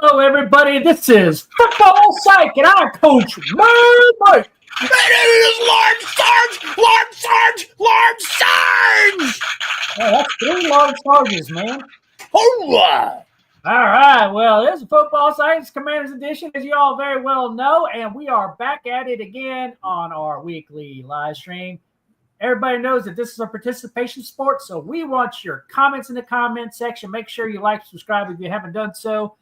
Hello, everybody. This is Football Psych, and I'm Coach Mike. And it is Large Sarge! Oh, that's 3 large charges, man. Hoorah! All right. Well, this is Football Science Commanders Edition, as you all very well know, and we are back at it again on our weekly live stream. Everybody knows that this is a participation sport, so we want your comments in the comment section. Make sure you like, subscribe if you haven't done so,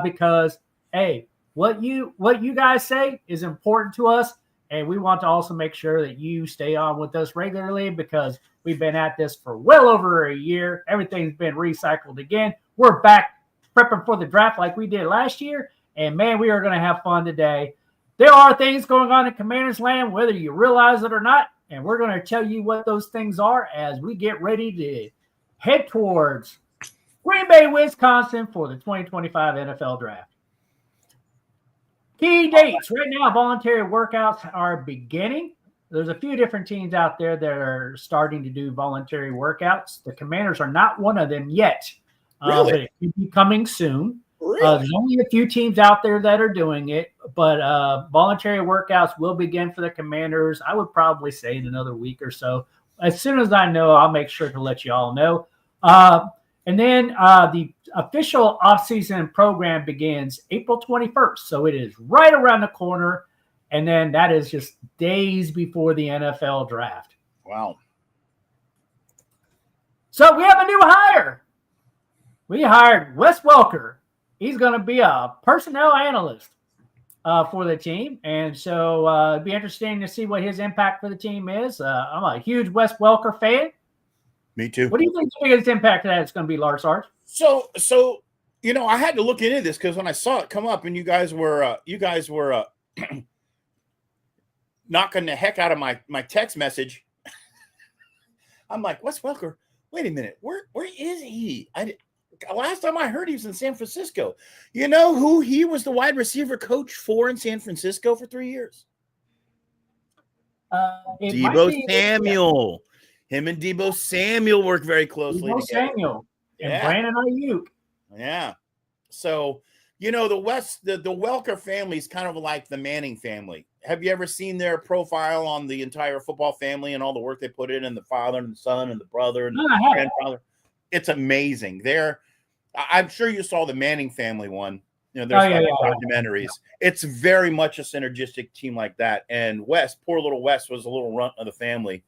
because, hey, what you guys say is important to us, and we want to also make sure that you stay on with us regularly because we've been at this for well over a year. Everything's been recycled again. We're back prepping for the draft like we did last year, and, man, we are going to have fun today. There are things going on in Commanders Land, whether you realize it or not, and we're going to tell you what those things are as we get ready to head towards Green Bay, Wisconsin for the 2025 NFL Draft. Key dates. Right now, voluntary workouts are beginning. There's a few different teams out there that are starting to do voluntary workouts. The Commanders are not one of them yet, Really? but it could be coming soon. Really? There's only a few teams out there that are doing it, but voluntary workouts will begin for the Commanders. I would probably say in another week or so. As soon as I know, I'll make sure to let you all know. And then the official offseason program begins April 21st. So it is right around the corner. And then that is just days before the NFL draft. Wow. So we have a new hire. We hired Wes Welker. He's going to be a personnel analyst for the team. And so it'd be interesting to see what his impact for the team is. I'm a huge Wes Welker fan. Me too. What do you think the biggest impact of that is going to be, Lars Sarge? So I had to look into this because when I saw it come up and you guys were knocking the heck out of my text message, I'm like, Wes Welker, wait a minute, where is he? Last time I heard he was in San Francisco. You know who he was the wide receiver coach for in San Francisco for 3 years? Deebo Samuel. Him and Deebo Samuel work very closely Deebo together. Samuel and Brandon Ayuk. Yeah. So, the Welker family is kind of like the Manning family. Have you ever seen their profile on the entire football family and all the work they put in, and the father and the son and the brother and the grandfather? It's amazing. I'm sure you saw the Manning family one. There's documentaries. Yeah. It's very much a synergistic team like that. And poor little Wes was a little runt of the family.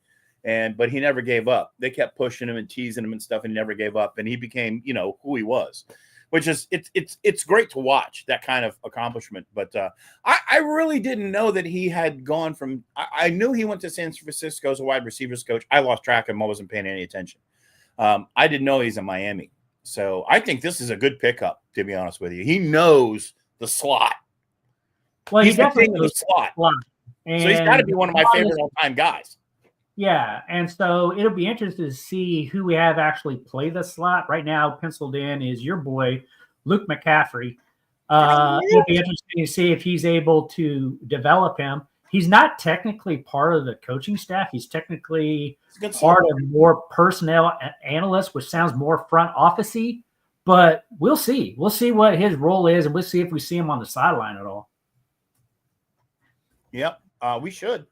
But he never gave up. They kept pushing him and teasing him and stuff, and he never gave up. And he became, who he was, which is it's great to watch that kind of accomplishment. But I really didn't know that he had gone from. I knew he went to San Francisco as a wide receivers coach. I lost track of him. I wasn't paying any attention. I didn't know he's in Miami. So I think this is a good pickup, to be honest with you. He knows the slot. Well, he's definitely the slot. So he's got to be one of my favorite all-time guys. Yeah, and so it'll be interesting to see who we have actually play the slot. Right now, penciled in is your boy, Luke McCaffrey. It'll be interesting to see if he's able to develop him. He's not technically part of the coaching staff. He's technically part of more personnel analyst, which sounds more front office-y. But we'll see. We'll see what his role is, and we'll see if we see him on the sideline at all. Yep, we should.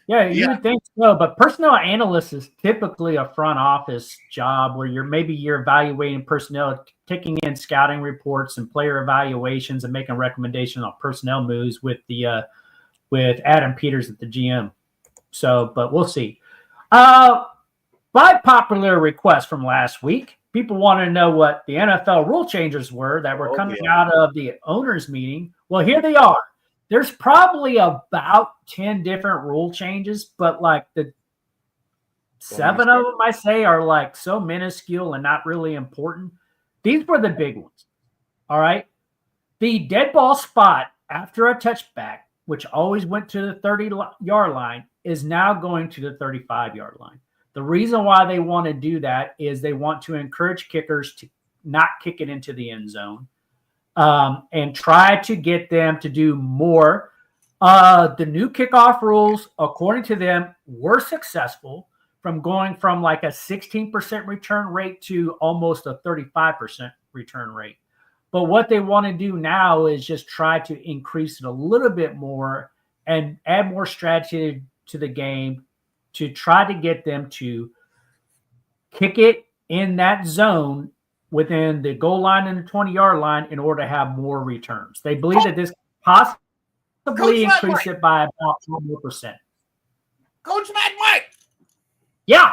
Yeah, you would think so. But personnel analyst is typically a front office job where you're evaluating personnel, taking in scouting reports and player evaluations and making recommendations on personnel moves with Adam Peters at the GM. So, but we'll see. By popular request from last week, people want to know what the NFL rule changes were that were coming out of the owners' meeting. Well, here they are. There's probably about 10 different rule changes, but like the 7 of them, I say, are like so minuscule and not really important. These were the big ones. All right. The dead ball spot after a touchback, which always went to the 30-yard line, is now going to the 35-yard line. The reason why they want to do that is they want to encourage kickers to not kick it into the end zone. And try to get them to do more. The new kickoff rules, according to them, were successful from going from like a 16% return rate to almost a 35% return rate. But what they want to do now is just try to increase it a little bit more and add more strategy to the game to try to get them to kick it in that zone within the goal line and the 20-yard line in order to have more returns. They believe that this possibly increase it by about 4%. Coach Mad Mike. Yeah.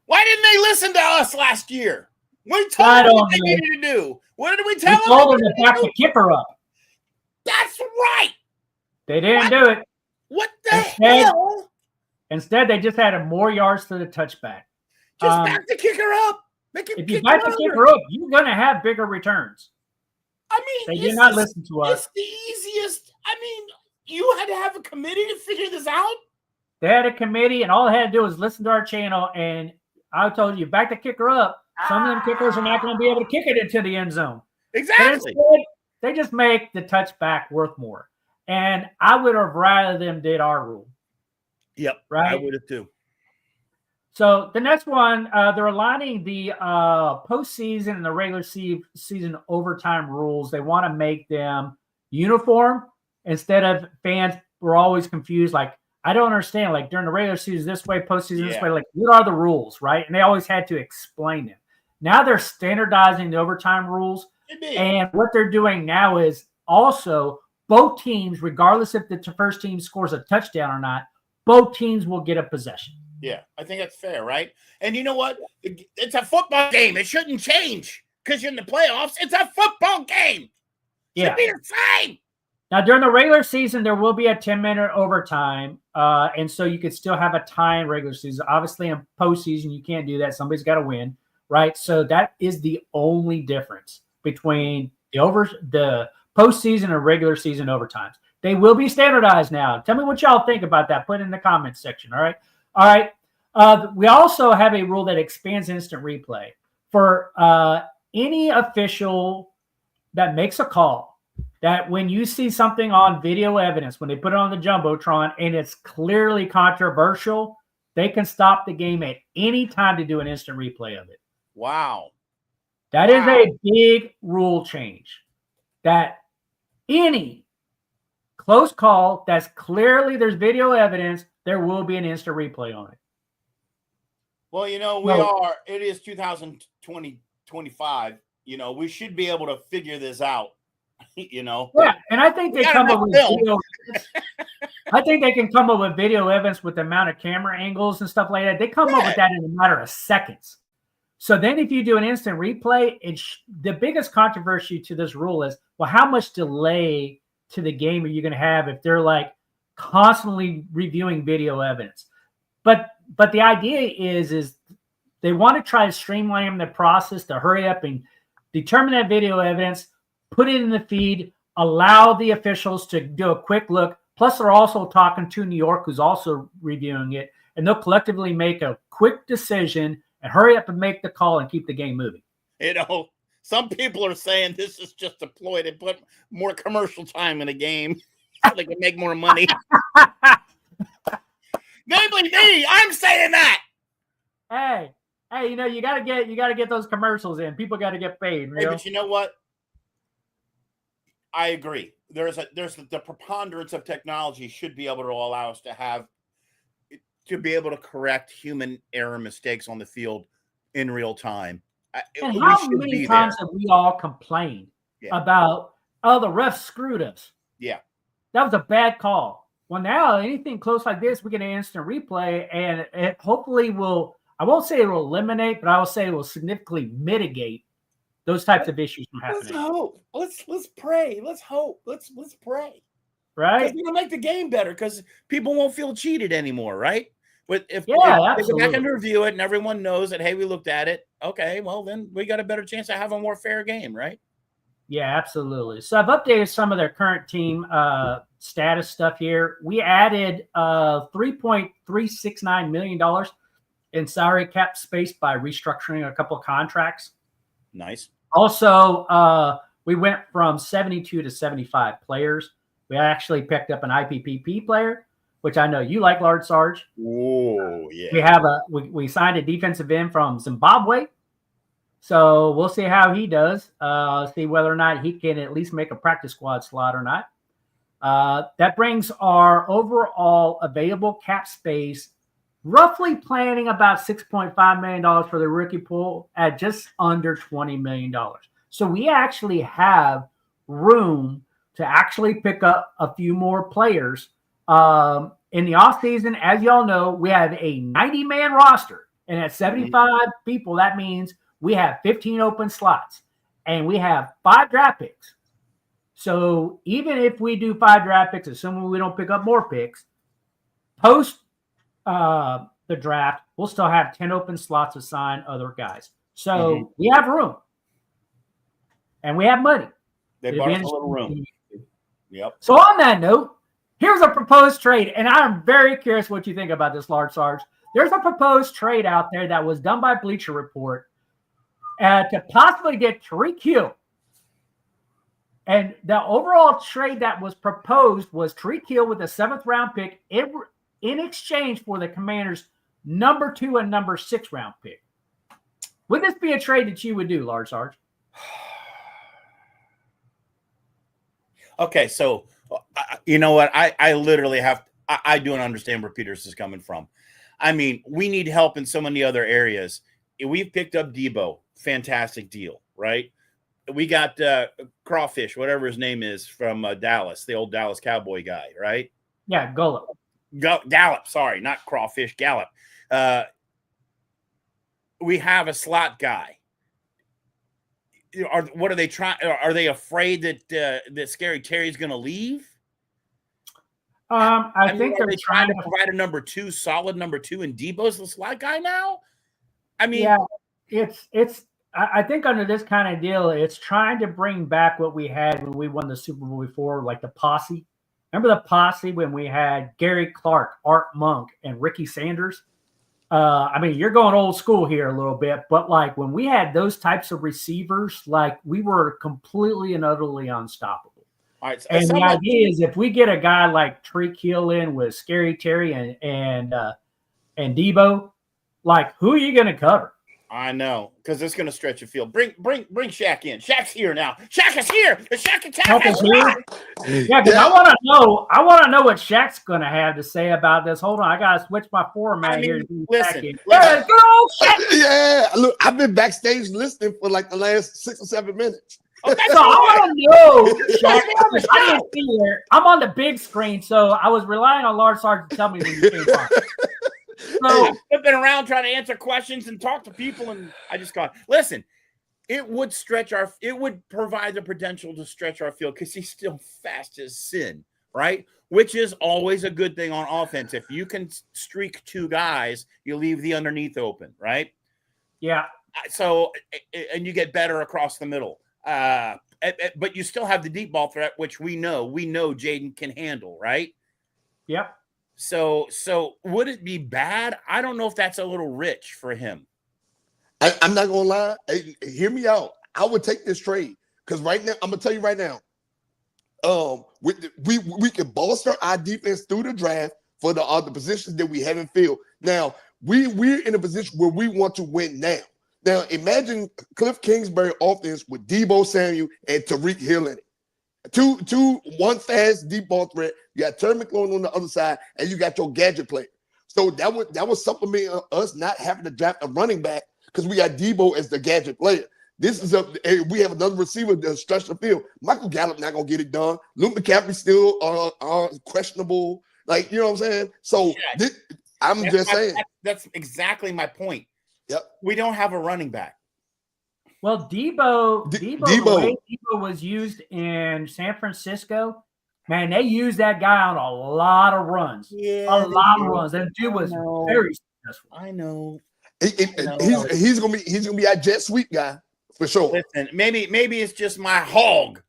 Why didn't they listen to us last year? We told them what they needed to do. What did we tell them? We told them to back the kicker up. That's right. They didn't do it. What the hell? Instead, they just added more yards to the touchback. Just back the kicker up. If you back the kicker up, you're going to have bigger returns. I mean, they did not listen to us. It's the easiest. I mean, you had to have a committee to figure this out. They had a committee, and all they had to do was listen to our channel. And I told you, back the kicker up. Some of them kickers are not going to be able to kick it into the end zone. Exactly. Instead, they just make the touchback worth more. And I would have rather them did our rule. Yep. Right. I would have too. So the next one, they're aligning the postseason and the regular season overtime rules. They want to make them uniform instead of fans were always confused. Like, I don't understand. Like during the regular season this way, postseason this way. Like, what are the rules, right? And they always had to explain it. Now they're standardizing the overtime rules. And what they're doing now is also both teams, regardless if the first team scores a touchdown or not, both teams will get a possession. Yeah, I think that's fair, right? And you know what? It's a football game. It shouldn't change because you're in the playoffs. It's a football game. It should be the same. Now, during the regular season, there will be a 10-minute overtime, and so you could still have a tie in regular season. Obviously, in postseason, you can't do that. Somebody's got to win, right? So that is the only difference between the postseason and regular season overtimes. They will be standardized now. Tell me what y'all think about that. Put it in the comments section, all right? All right. We also have a rule that expands instant replay for any official that makes a call, that when you see something on video evidence, when they put it on the Jumbotron and it's clearly controversial, they can stop the game at any time to do an instant replay of it. Wow. That is a big rule change. That any close call that's clearly there's video evidence, there will be an instant replay on it. Well, you know, it is 2025. You know, we should be able to figure this out. You know, yeah, and I think they come up with video. I think they can come up with video evidence with the amount of camera angles and stuff like that. They come up with that in a matter of seconds. So then, if you do an instant replay, the biggest controversy to this rule is, well, how much delay to the game are you going to have if they're like constantly reviewing video evidence? But the idea is they want to try to streamline the process to hurry up and determine that video evidence, put it in the feed, allow the officials to do a quick look. Plus, they're also talking to New York, who's also reviewing it, and they'll collectively make a quick decision and hurry up and make the call and keep the game moving. You know, some people are saying this is just a ploy to put more commercial time in a game so they can make more money. Namely me, I'm saying that. Hey, you know, you gotta get those commercials in. People got to get paid. Hey, but you know what? I agree. There's the preponderance of technology should be able to allow us to be able to correct human error mistakes on the field in real time. And how many times have we all complained about, the refs screwed us? Yeah. That was a bad call. Well, now anything close like this, we get an instant replay, and it hopefully will, I won't say it will eliminate, but I will say it will significantly mitigate those types of issues from happening. Let's hope. Let's pray. Let's hope. Let's pray. Right? It's going to make the game better because people won't feel cheated anymore, right? But if they go back and review it and everyone knows that, hey, we looked at it, okay, well, then we got a better chance of having a more fair game, right? Yeah, absolutely. So I've updated some of their current team status stuff here. We added $3.369 million in salary cap space by restructuring a couple of contracts. Nice. Also, we went from 72 to 75 players. We actually picked up an IPPP player, which I know you like, Large Sarge. Oh, yeah. We have we signed a defensive end from Zimbabwe. So we'll see how he does. See whether or not he can at least make a practice squad slot or not. That brings our overall available cap space, roughly planning about $6.5 million for the rookie pool at just under $20 million. So we actually have room to actually pick up a few more players. In the offseason, as y'all know, we have a 90-man roster. And at 75 people, that means we have 15 open slots. And we have 5 draft picks. So even if we do 5 draft picks, assuming we don't pick up more picks, post the draft, we'll still have 10 open slots to sign other guys. So we have room. And we have money. They bought us a little room. Yep. So on that note, here's a proposed trade. And I'm very curious what you think about this, Large Sarge. There's a proposed trade out there that was done by Bleacher Report to possibly get Tyreek Hill. And the overall trade that was proposed was Tyreek Hill with a 7th round pick in exchange for the Commanders' number 2 and number 6 round pick. Would this be a trade that you would do, Large Sarge? Okay, so you know what? I literally have – I don't understand where Peters is coming from. I mean, we need help in so many other areas. We've picked up Debo. Fantastic deal, right? We got Crawfish, whatever his name is, from Dallas, the old Dallas Cowboy guy, right? Yeah, Gallup. Gallup, sorry, not Crawfish, Gallup. We have a slot guy. What are they trying? Are they afraid that Scary Terry's going to leave? I think are they trying to provide a number 2, solid number 2, and Debo's the slot guy now? I mean, yeah, it's. I think under this kind of deal, it's trying to bring back what we had when we won the Super Bowl before, like the posse. Remember the posse when we had Gary Clark, Art Monk, and Ricky Sanders? I mean, you're going old school here a little bit, but like when we had those types of receivers, like we were completely and utterly unstoppable. All right, so and the idea is if we get a guy like Tyreek Hill in with Scary Terry and Debo, like who are you going to cover? I know, because it's going to stretch the field. Bring Shaq in. Shaq's here now. Shaq is here. The Shaq attack is here. Yeah, because I want to know what Shaq's going to have to say about this. Hold on, I got to switch my format here. Listen. Yeah, good old Shaq. Yeah, look, I've been backstage listening for like the last 6 or 7 minutes. Okay, so I want to know, Shaq, I didn't see here. I'm on the big screen, so I was relying on Large Sarge to tell me when you came on. So I've been around trying to answer questions and talk to people, and I just got listen. It would provide the potential to stretch our field because he's still fast as sin, right? Which is always a good thing on offense. If you can streak 2 guys, you leave the underneath open, right? Yeah. So and you get better across the middle, but you still have the deep ball threat, which we know Jaden can handle, right? Yep. So would it be bad? I don't know if that's a little rich for him. I'm not gonna lie. Hey, hear me out. I would take this trade because right now I'm gonna tell you right now. We can bolster our defense through the draft for the positions that we haven't filled. Now we're in a position where we want to win now. Now imagine Cliff Kingsbury offense with Debo Samuel and Tyreek Hill in it. One fast deep ball threat. You got Terry McLaurin on the other side, and you got your gadget player. So that was supplement us not having to draft a running back because we got Debo as the gadget player. This is we have another receiver that stretch the field. Michael Gallup not gonna get it done. Luke McCaffrey still questionable. Like you know what I'm saying. So that's exactly my point. Yep. We don't have a running back. Well, Debo, the way Debo was used in San Francisco, man, they used that guy on a lot of runs. Yeah, a lot of runs. That dude was very successful. I know. He's gonna be our jet sweep guy for sure. Listen, maybe it's just my hog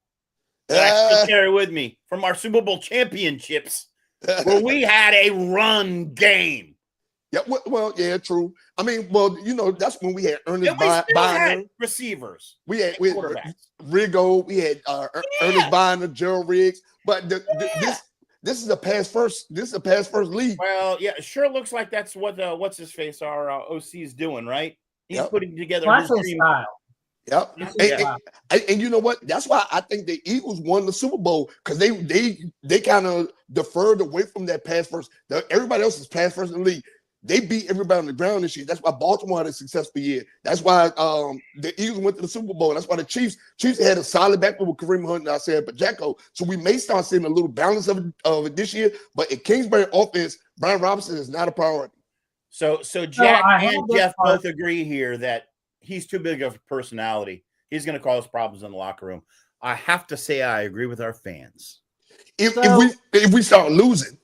that I still carry with me from our Super Bowl championships, where we had a run game. Yeah, well, yeah, true. I mean, well, you know, that's when we had Ernest Byner, receivers. We had Riggo. We had Ernest Byner, Gerald Riggs. But this is a pass first. This is a pass first league. Well, yeah, it sure looks like that's what what's his face our OC is doing, right? He's putting together his style. Yep. Yeah. And you know what? That's why I think the Eagles won the Super Bowl, because they kind of deferred away from that pass first. Everybody else is pass first in the league. They beat everybody on the ground this year. That's why Baltimore had a successful year. That's why the Eagles went to the Super Bowl. That's why the Chiefs had a solid backfield with Kareem Hunt and Isaiah Pacheco. So we may start seeing a little balance of it this year. But in Kingsbury offense, Brian Robinson is not a priority. So Jack I and have this Jeff part. both agree here that he's too big of a personality. He's going to cause problems in the locker room. I have to say I agree with our fans. If we start losing,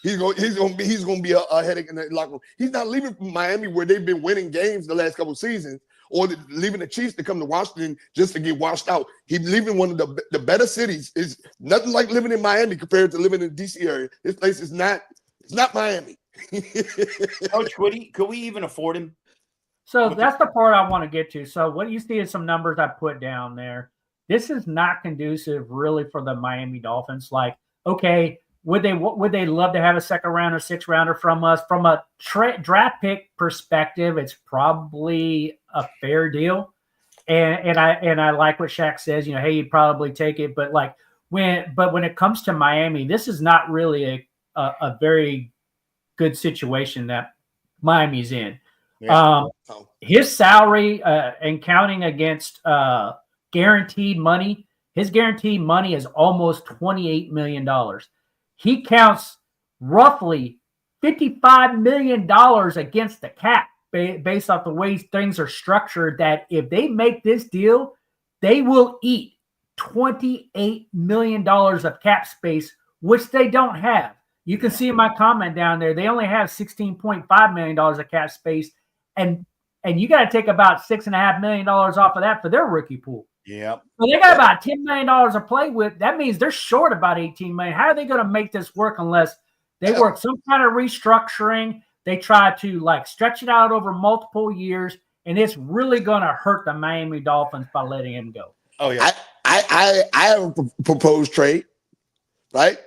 he's gonna be a headache in the locker room. He's not leaving from Miami, where they've been winning games the last couple of seasons, or leaving the Chiefs to come to Washington just to get washed out. He's leaving one of the better cities. It's nothing like living in Miami compared to living in the DC area. This place is not. It's not Miami. Coach, could we even afford him? So that's the part I want to get to. So what you see is some numbers I put down there. This is not conducive really for the Miami Dolphins. Like, okay, would they love to have a second round or sixth rounder from us? From a draft pick perspective, it's probably a fair deal. And I like what Shaq says, you know, hey, you'd probably take it. But when it comes to Miami, this is not really a very good situation that Miami's in. Yeah. His salary and counting against guaranteed money, his guaranteed money is almost $28 million. He counts roughly $55 million against the cap based off the way things are structured, that if they make this deal, they will eat $28 million of cap space, which they don't have. You can see in my comment down there, they only have $16.5 million of cap space, and you got to take about $6.5 million off of that for their rookie pool. Yep. So they got about $10 million to play with. That means they're short about $18 million. How are they going to make this work unless they work some kind of restructuring? They try to like stretch it out over multiple years, and it's really going to hurt the Miami Dolphins by letting him go. Oh yeah. I have a proposed trade, right?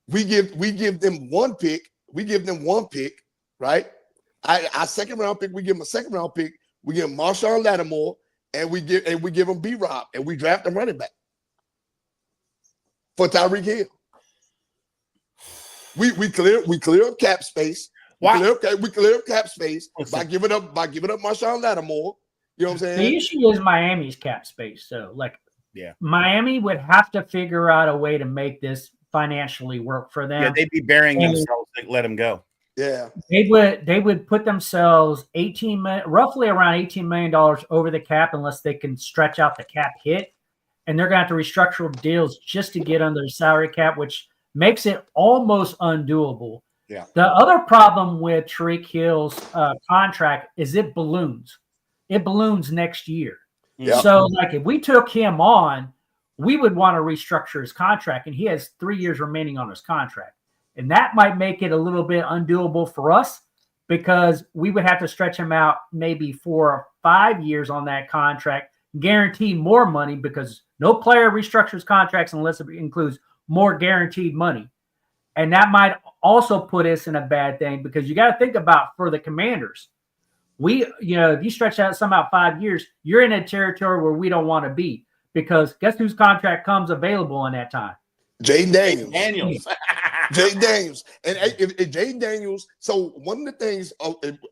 We give them one pick. We give them one pick, right? Our second round pick, we give them a second round pick. We give them Marshawn Lattimore, and we give them B-Rob, and we draft a running back for Tyreek Hill. We clear up cap space. Wow. We clear up cap space by giving up Marshawn Lattimore. You know what I'm saying? The issue is Miami's cap space. So Miami would have to figure out a way to make this financially work for them. Yeah, they'd be burying themselves to let him go. Yeah, they would put themselves roughly around $18 million over the cap unless they can stretch out the cap hit, and they're going to have to restructure deals just to get under the salary cap, which makes it almost undoable. Yeah. The other problem with Tyreek Hill's contract is it balloons. It balloons next year. Yeah. So, like, if we took him on, we would want to restructure his contract, and he has 3 years remaining on his contract. And that might make it a little bit undoable for us, because we would have to stretch him out maybe 4 or 5 years on that contract, guarantee more money, because no player restructures contracts unless it includes more guaranteed money. And that might also put us in a bad thing, because you got to think about for the Commanders, if you stretch out some out 5 years, you're in a territory where we don't want to be, because guess whose contract comes available in that time? Jayden Daniels. Jayden Daniels. And if Jayden Daniels, so one of the things,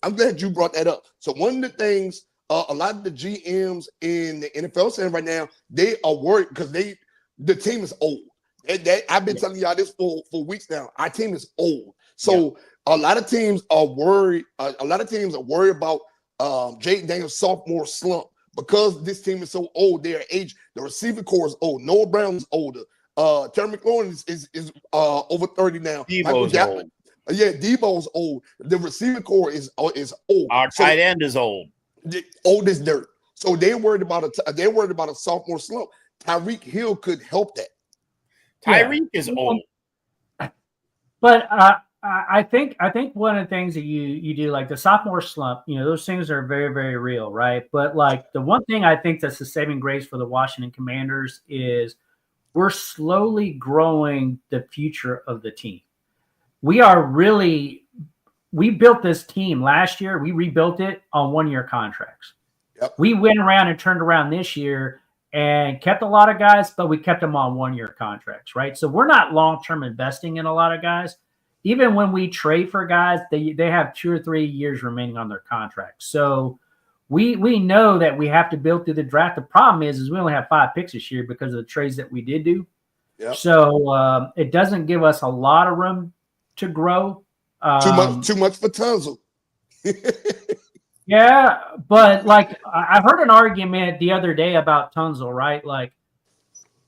I'm glad you brought that up. So one of the things, a lot of the GMs in the NFL saying right now, they are worried because the team is old. I've been telling y'all this for weeks now. Our team is old. So a lot of teams are worried. A lot of teams are worried about Jayden Daniels' sophomore slump, because this team is so old. They're aged. The receiver core is old. Noah Brown is older. Terry McLaurin is over 30 now. Debo's old. Yeah, Debo's old. The receiver core is old. Our tight end is old. Old as dirt. So they're worried about a sophomore slump. Tyreek Hill could help that. Tyreek is old. But I think one of the things that you do, like the sophomore slump, those things are very, very real, right? But like the one thing I think that's the saving grace for the Washington Commanders is we're slowly growing the future of the team. We built this team last year. We rebuilt it on 1-year contracts. Yep. We went around and turned around this year and kept a lot of guys, but we kept them on 1-year contracts, right? So we're not long-term investing in a lot of guys. Even when we trade for guys, they have 2 or 3 years remaining on their contracts. So we know that we have to build through the draft. The problem is we only have 5 picks this year because of the trades that we did do. Yep. So it doesn't give us a lot of room to grow. Too much for Tunsil. Yeah, but like I heard an argument the other day about Tunsil, right? Like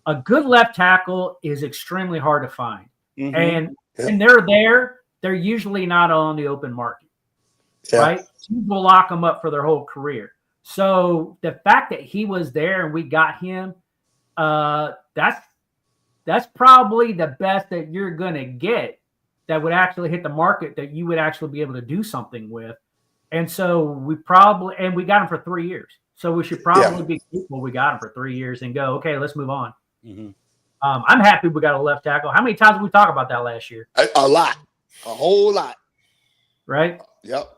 a good left tackle is extremely hard to find. Mhm. And when they're there, they're usually not on the open market, right? Teams will lock them up for their whole career. So the fact that he was there and we got him, that's probably the best that you're going to get that would actually hit the market that you would actually be able to do something with. And so we got him for 3 years. So we should probably be grateful we got him for 3 years and go, okay, let's move on. Mhm. I'm happy we got a left tackle. How many times did we talk about that last year? A lot. A whole lot. Right? Yep.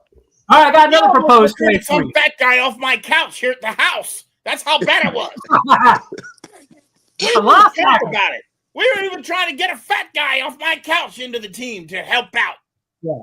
All right, I got another proposed trade for Some you. fat guy off my couch here at the house. That's how bad it was. A lost Talk tackle. about it. We were even trying to get a fat guy off my couch into the team to help out. Yeah.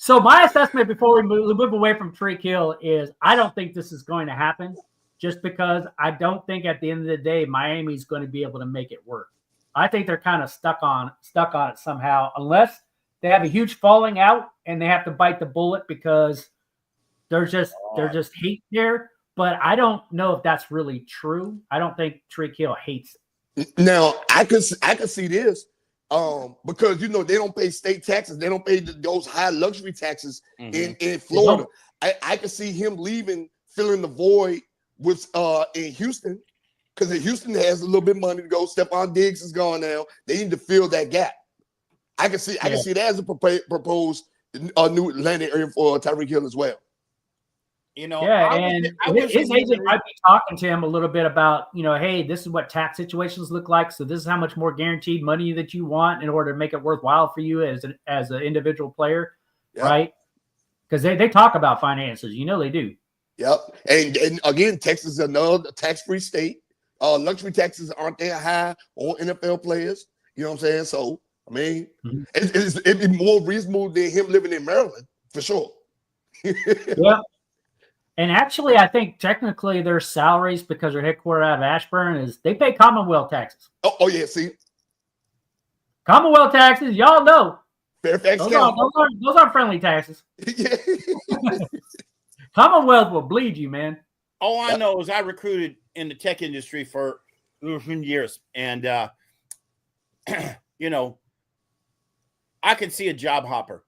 So my assessment before we move away from Tyreek Hill is I don't think this is going to happen just because I don't think at the end of the day Miami's going to be able to make it work. I think they're kind of stuck on it somehow unless they have a huge falling out and they have to bite the bullet because there's just hate there. But I don't know if that's really true. I don't think Tyreek Hill hates it. Now I could see this. Because they don't pay state taxes, they don't pay those high luxury taxes in Florida. I could see him leaving, filling the void with in Houston, because Houston has a little bit of money to go. Stephon Diggs is gone now. They need to fill that gap. I can see that as a proposed new landing area for Tyreek Hill as well. His agent might be talking to him a little bit about, hey, this is what tax situations look like. So this is how much more guaranteed money that you want in order to make it worthwhile for you as an individual player, right? Because they talk about finances, they do. Yep, and again, Texas is another tax-free state. Luxury taxes aren't that high on NFL players. You know what I'm saying? So I mean, it'd be more reasonable than him living in Maryland for sure. Yeah. And actually, I think technically their salaries, because they're headquartered out of Ashburn, is they pay Commonwealth taxes. Oh yeah, see, Commonwealth taxes, y'all know. Fairfax those aren't friendly taxes. Commonwealth will bleed you, man. All I know is I recruited in the tech industry for years, and I can see a job hopper.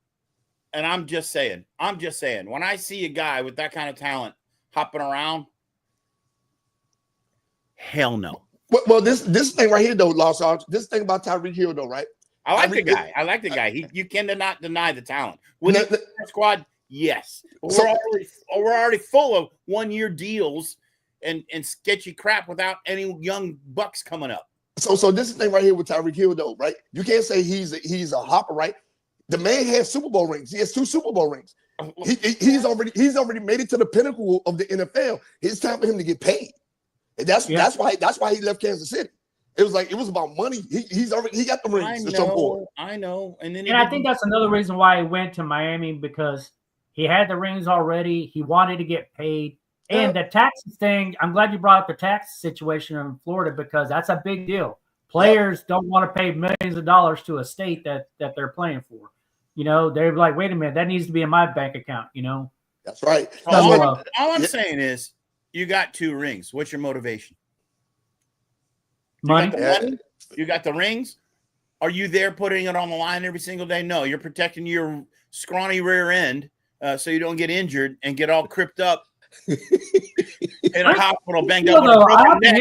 And I'm just saying, when I see a guy with that kind of talent hopping around, hell no. Well, this thing right here, though, Lost Arch, this thing about Tyreek Hill, though, right? I like the guy. You cannot deny the talent. With the squad, yes. We're already full of 1-year deals and sketchy crap without any young bucks coming up. So this is the thing right here with Tyreek Hill, though, right? You can't say he's a hopper, right? The man has Super Bowl rings. He has 2 Super Bowl rings. He's already made it to the pinnacle of the NFL. It's time for him to get paid. And that's why he left Kansas City. It was about money. He got the rings at some point. I know. And I think that's another reason why he went to Miami, because he had the rings already. He wanted to get paid. And the taxes thing, I'm glad you brought up the tax situation in Florida, because that's a big deal. Players don't want to pay millions of dollars to a state that they're playing for. They're like, wait a minute, that needs to be in my bank account, That's right. All I'm saying is you got 2 rings. What's your motivation? Money. You got the rings. Are you there putting it on the line every single day? No, you're protecting your scrawny rear end so you don't get injured and get all cripped up in a hospital, banged up with a broken neck.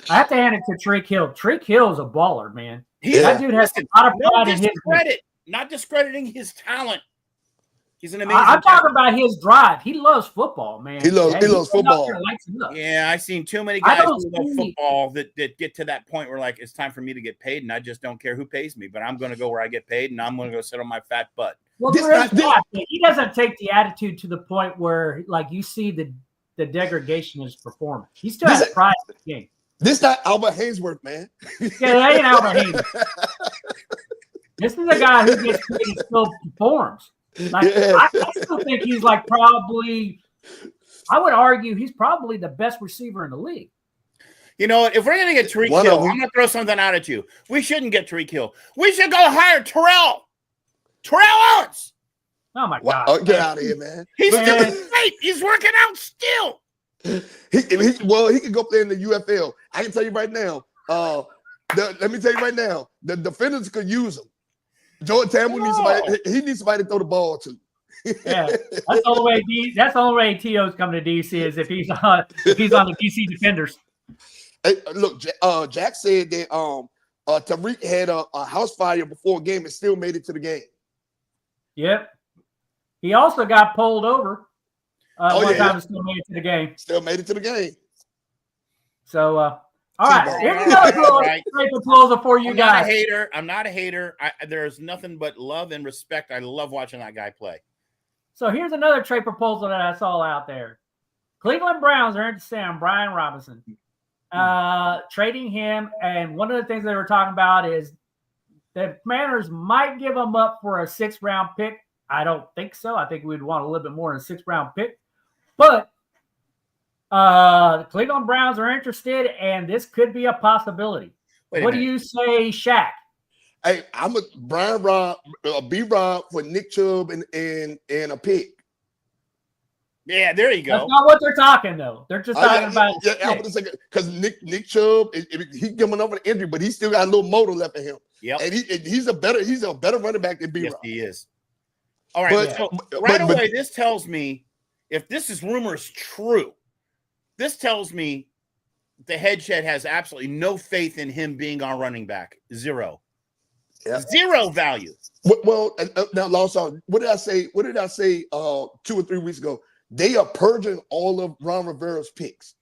I have to hand it to Tyreek Hill. Tyreek Hill is a baller, man. That dude has a lot of pride in his credit. Not discrediting his talent. He's an amazing. I'm talking about his drive. He loves football, man. He loves football. Yeah, I've seen too many guys who love football that get to that point where, like, it's time for me to get paid, and I just don't care who pays me, but I'm going to go where I get paid, and I'm going to go sit on my fat butt. Well, he doesn't take the attitude to the point where, like, you see the the degradation in his performance. He still has pride in the game. This not Albert Hainsworth, man. Yeah, that ain't Albert Haynes. This is a guy who gets paid and still performs. Like, I still think he's like probably, I would argue he's probably the best receiver in the league. You know what? If we're going to get Tyreek Hill, I'm going to throw something out at you. We shouldn't get Tyreek Hill. We should go hire Terrell Owens. Oh, my God. Oh, get out of here, man. He's doing great. He's working out still. He can go play in the UFL. I can tell you right now. Let me tell you right now. The defenders could use him. Jordan Campbell needs somebody. He needs somebody to throw the ball to. Yeah, that's the only way. That's the only way T.O.'s coming to DC is if he's on the DC defenders. Hey, look, Jack said that Tyreek had a house fire before a game and still made it to the game. Yep. He also got pulled over. One time and still made it to the game. Still made it to the game. So, all right. Here's another proposal for you guys. I'm not a hater. There's nothing but love and respect. I love watching that guy play. So here's another trade proposal that I saw out there. Cleveland Browns are interested in Brian Robinson. Trading him, and one of the things they were talking about is the Commanders might give him up for a 6th round pick. I don't think so. I think we'd want a little bit more than a 6th round pick. But the Cleveland Browns are interested, and this could be a possibility. What do you say, Shaq? Hey, I'm a Brian Rob, B-Rob for Nick Chubb and a pick. Yeah, there you go. That's not what they're talking, though. They're just talking about because Nick Chubb, he coming up with an injury, but he still got a little motor left in him. Yeah, and he's a better running back than B-Rob. Yes, he is. All right, but away, this tells me, if this is rumors true, this tells me the head shed has absolutely no faith in him being our running back. Zero. Yeah. Zero value. Well, now, Lawson, what did I say? 2 or 3 weeks ago? They are purging all of Ron Rivera's picks.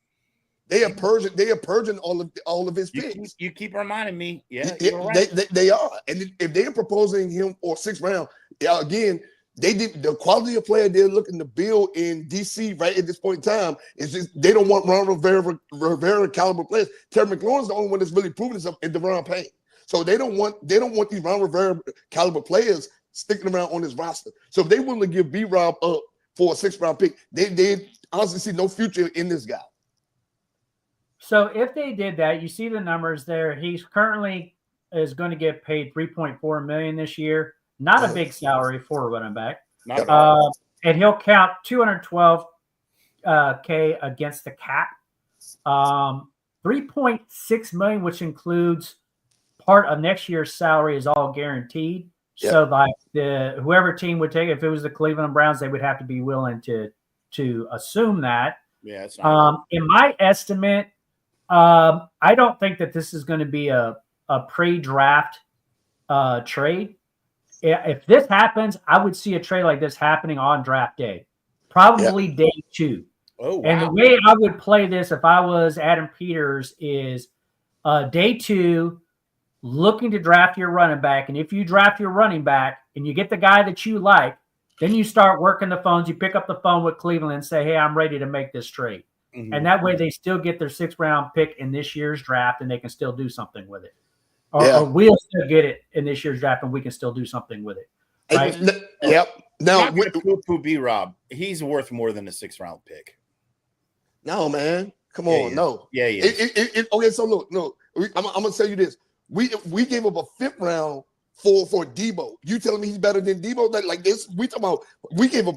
They are purging all of his picks. You keep reminding me. Yeah, right. They are. And if they're proposing him for 6th round, again, they did the quality of player they're looking to build in DC right at this point in time is just they don't want Ron Rivera caliber players. Terry McLaurin's the only one that's really proven himself in De'Ron Payne. So they don't want these Ron Rivera caliber players sticking around on his roster. So if they willing to give B-Rob up for a 6th round pick, they honestly see no future in this guy. So if they did that, you see the numbers there. He's currently is going to get paid $3.4 million this year. Not a big salary for a running back. And he'll count $212K against the cap. $3.6 million, which includes part of next year's salary, is all guaranteed. Yep. So like whoever team would take it, if it was the Cleveland Browns, they would have to be willing to assume that. Yeah. In my estimate, I don't think that this is going to be a pre-draft trade. If this happens, I would see a trade like this happening on draft day, probably day 2. Oh, wow. And the way I would play this if I was Adam Peters is day 2, looking to draft your running back. And if you draft your running back and you get the guy that you like, then you start working the phones. You pick up the phone with Cleveland and say, hey, I'm ready to make this trade. Mm-hmm. And that way they still get their 6th round pick in this year's draft and they can still do something with it. Or we'll still get it in this year's draft and we can still do something with it. Right? Yep. Now, B-Rob, he's worth more than a 6th round pick. No, man. Come on. No. Yeah, yeah. Okay, so look, I'm going to tell you this. We gave up a 5th round for Debo. You telling me he's better than Debo? Like this, we gave up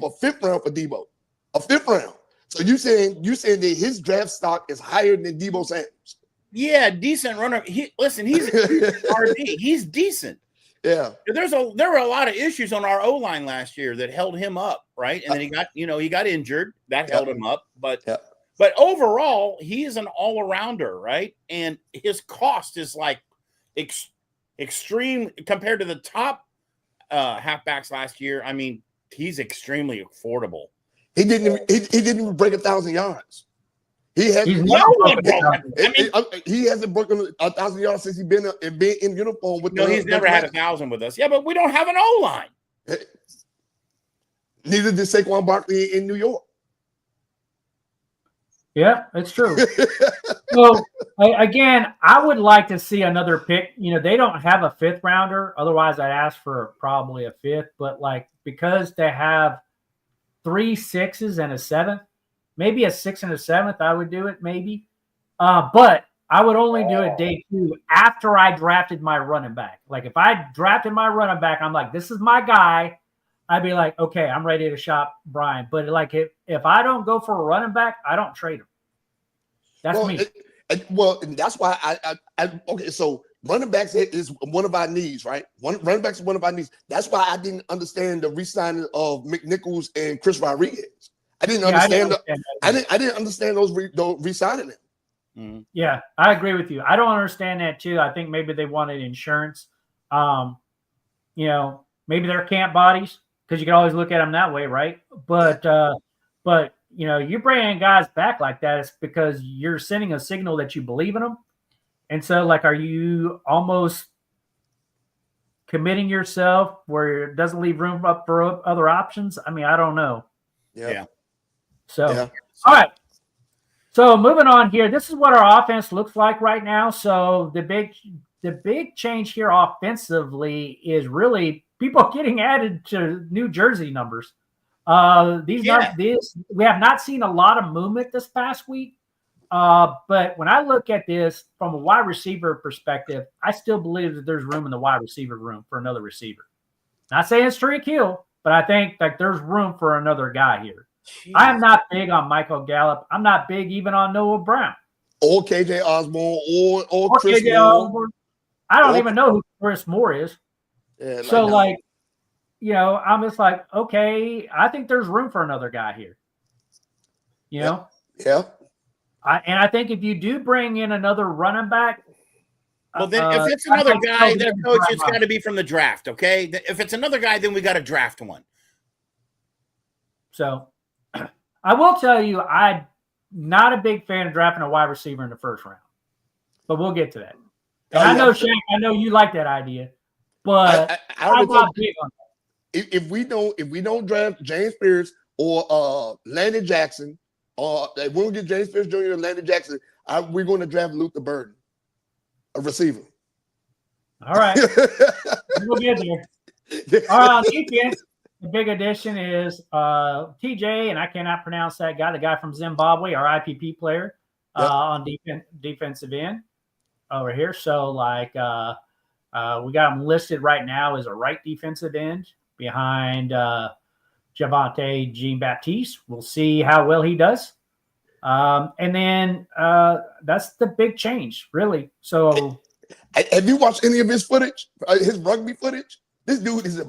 a 5th round for Debo. A 5th round. So you saying that his draft stock is higher than Debo Samuels? Yeah, decent runner. He's RB. He's decent. Yeah. There were a lot of issues on our O-line last year that held him up, right? And then he got injured. That held him up. But overall, he is an all-arounder, right? And his cost is like extreme compared to the top halfbacks last year. I mean, he's extremely affordable. He didn't even break 1,000 yards. He hasn't broken 1,000 yards since he's been in uniform with. No, he's never had 1,000 with us. Yeah, but we don't have an O-line. Neither did Saquon Barkley in New York. Yeah, it's true. So again, I would like to see another pick. They don't have a fifth rounder. Otherwise, I'd ask for probably a fifth. But because they have 3 6s and a seventh, maybe a 6 and a seventh, I would do it maybe. But I would only do it day 2 after I drafted my running back. Like if I drafted my running back, I'm like, this is my guy. I'd be like, okay, I'm ready to shop Brian. But if I don't go for a running back, I don't trade him. That's me. And that's why okay. So running backs is one of our needs, right? Running backs is one of our needs. That's why I didn't understand the re-signing of McNichols and Chris Rodriguez. I didn't understand. I didn't understand those re-signing them. Mm-hmm. Yeah, I agree with you. I don't understand that too. I think maybe they wanted insurance. Maybe they're camp bodies. Because you can always look at them that way, right? But you're bringing guys back like that. It's because you're sending a signal that you believe in them. And so, are you almost committing yourself where it doesn't leave room up for other options? I mean, I don't know. Yeah. So, all right. So moving on here, this is what our offense looks like right now. So the big change here offensively is really people getting added to New Jersey numbers. We have not seen a lot of movement this past week. But when I look at this from a wide receiver perspective, I still believe that there's room in the wide receiver room for another receiver. Not saying it's Tyreek Hill, but I think there's room for another guy here. Jeez. I am not big on Michael Gallup. I'm not big even on Noah Brown. Or KJ Osborne or Chris KJ Moore. Osborne. I don't even know who Chris Moore is. Yeah, so I'm just like, okay, I think there's room for another guy here. Yeah. I think if you do bring in another running back, well, then if it's another guy, then coach, it's got to be from the draft. Okay, if it's another guy, then we got to draft one. So, I will tell you, I'm not a big fan of drafting a wide receiver in the first round, but we'll get to that. And I know, Shane, I know you like that idea, but I'm not big on that. If we don't draft James Spears or Landon Jackson, or if we don't get James Spears Jr. and Landon Jackson, we're going to draft Luther Burden, a receiver. All right, we'll get there. All right, on defense, the big addition is TJ, and I cannot pronounce that guy, the guy from Zimbabwe, our IPP player on defensive end over here. So, we got him listed right now as a right defensive end behind Javonte Jean-Baptiste. We'll see how well he does. And then that's the big change, really. So, have you watched any of his footage, his rugby footage? This dude is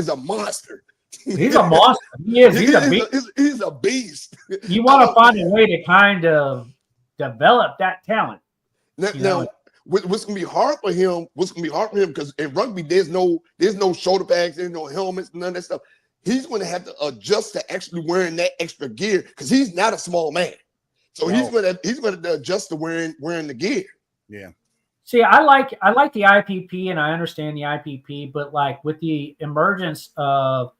a monster. He's a monster. He is. He's a beast. You want to find a way to kind of develop that talent. Now, what's gonna be hard for him? Because in rugby, there's no shoulder pads, there's no helmets, none of that stuff. He's going to have to adjust to actually wearing that extra gear because he's not a small man. So he's going to adjust to wearing the gear. Yeah. See, I like the IPP and I understand the IPP, but with the emergence of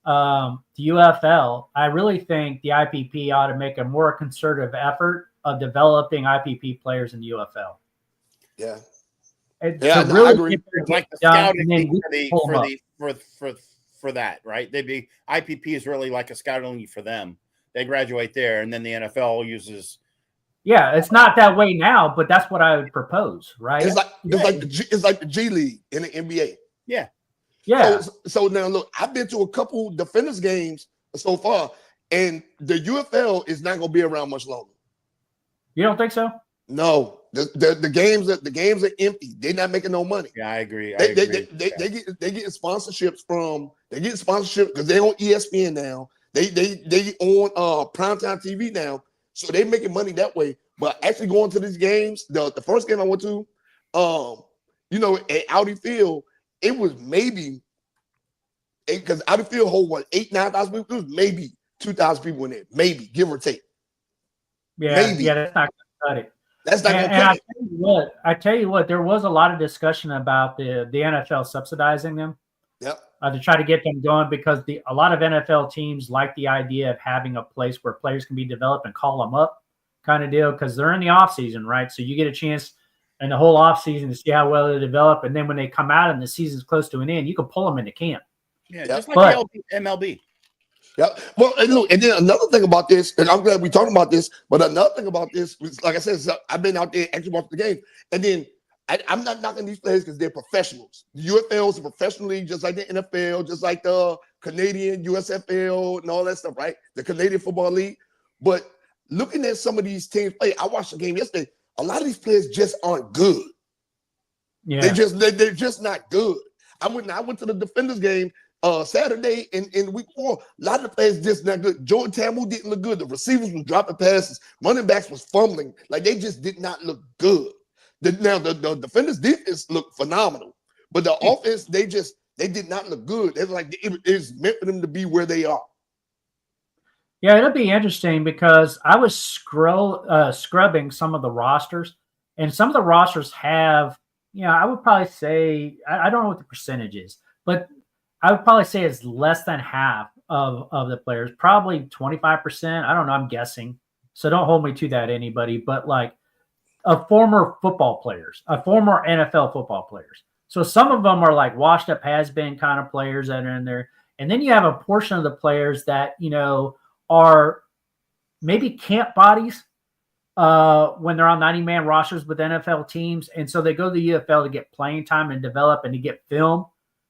the UFL, I really think the IPP ought to make a more concerted effort of developing IPP players in the UFL. Yeah. I agree. Like the scouting for that, right? They'd be IPP is really like a scouting league for them. They graduate there, and then the NFL uses. Yeah, it's not that way now, but that's what I would propose, right? It's like the G League in the NBA. Yeah. Yeah. So now look, I've been to a couple Defenders games so far, and the UFL is not going to be around much longer. You don't think so? No, the games are empty. They're not making no money. Yeah, I agree. They get sponsorships because they're on ESPN now. They on primetime TV now, so they're making money that way. But actually going to these games, the first game I went to, at Audi Field, it was maybe because Audi Field hold 9,000 people. It was maybe 2,000 people in there, maybe give or take. Yeah, maybe. Yeah, that's not gonna cut it. That's not and I tell you what, there was a lot of discussion about the NFL subsidizing them. Yep. To try to get them going because a lot of NFL teams like the idea of having a place where players can be developed and call them up kind of deal because they're in the off season, right? So you get a chance in the whole off season to see how well they develop, and then when they come out and the season's close to an end, you can pull them into camp. Yeah, just like MLB. Yeah. Well, and look, and then another thing about this, and I'm glad we're talking about this, but another thing about this was, like I said, I've been out there actually watching the game, and then I'm not knocking these players because they're professionals. The UFL is a professional league, just like the NFL, just like the Canadian USFL and all that stuff, right? The Canadian Football League. But looking at some of these teams play, I watched the game yesterday. A lot of these players just aren't good. Yeah, they're just not good. I went to the Defenders game Saturday in week 4. A lot of the players just not good. Jordan Tamu didn't look good. The receivers was dropping passes. Running backs was fumbling. Like, they just did not look good. Now the Defenders defense looked phenomenal, but the offense they did not look good. It's like it's meant for them to be where they are. Yeah, it'll be interesting because I was scrubbing some of the rosters, and some of the rosters have, I would probably say, I don't know what the percentage is, but I would probably say it's less than half of the players, probably 25%. I don't know, I'm guessing. So don't hold me to that, anybody, but like of former football players, former NFL football players. So some of them are like washed up has-been kind of players that are in there. And then you have a portion of the players that, are maybe camp bodies when they're on 90-man rosters with NFL teams. And so they go to the UFL to get playing time and develop and to get film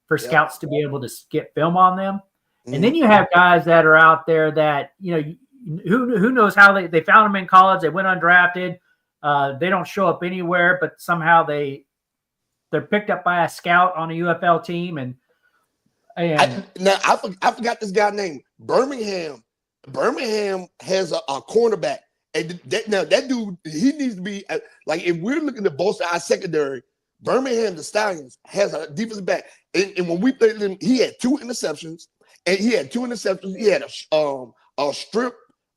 for scouts to be able to get film on them. Mm-hmm. And then you have guys that are out there that, who knows how they found them in college. They went undrafted. They don't show up anywhere, but somehow they're picked up by a scout on a UFL team. And I forgot this guy's name. Birmingham has a cornerback, and that dude, he needs to be like, if we're looking to bolster our secondary, Birmingham the Stallions has a defensive back, and when we played him, he had 2 interceptions, He had a strip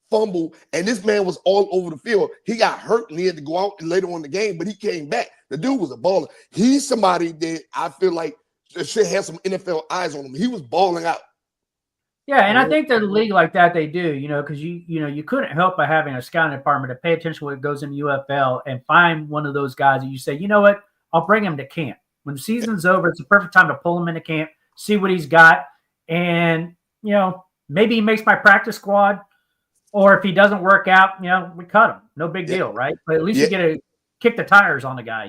fumble, and this man was all over the field. He got hurt, and he had to go out later on in the game, but he came back. The dude was a baller. He's somebody that I feel like should have some NFL eyes on him. He was balling out. Yeah, and I think that a league like that, they do, because you couldn't help by having a scouting department to pay attention to what goes in the UFL and find one of those guys that you say, you know what, I'll bring him to camp. When the season's over, it's the perfect time to pull him into camp, see what he's got, and maybe he makes my practice squad, or if he doesn't work out, we cut him. No big deal, right? But at least you get to kick the tires on the guy,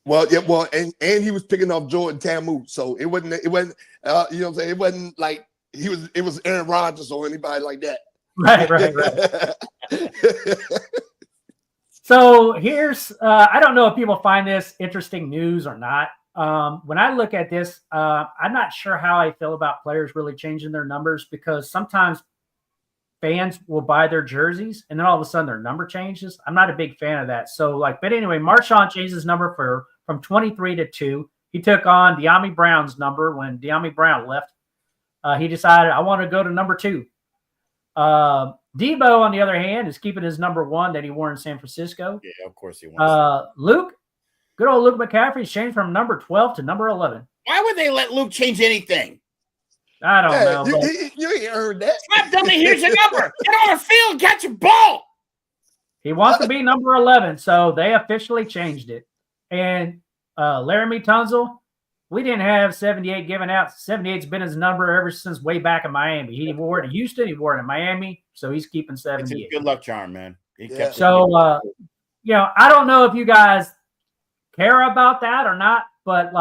Well, and he was picking off Jordan Tamu, so it wasn't it wasn't like it was Aaron Rodgers or anybody like that. Right. So here's I don't know if people find this interesting news or not. When I look at this, I'm not sure how I feel about players really changing their numbers, because sometimes fans will buy their jerseys and then all of a sudden their number changes. I'm not a big fan of that. So but anyway, Marshawn changed his number from 23 to 2. He took on Dyami Brown's number when Dyami Brown left. He decided, I want to go to number 2. Debo, on the other hand, is keeping his number 1 that he wore in San Francisco. Yeah, of course he wants. Good old Luke McCaffrey changed from number 12 to number 11. Why would they let Luke change anything? I don't know. You ain't heard that. Slap dummy, here's your number. Get on the field, catch your ball. He wants to be number 11, so they officially changed it. And Laramie Tunsil, we didn't have 78 given out. 78's been his number ever since way back in Miami. He wore it in Houston, he wore it in Miami, so he's keeping 78. It's a good luck charm, man. So, I don't know if you guys care about that or not, but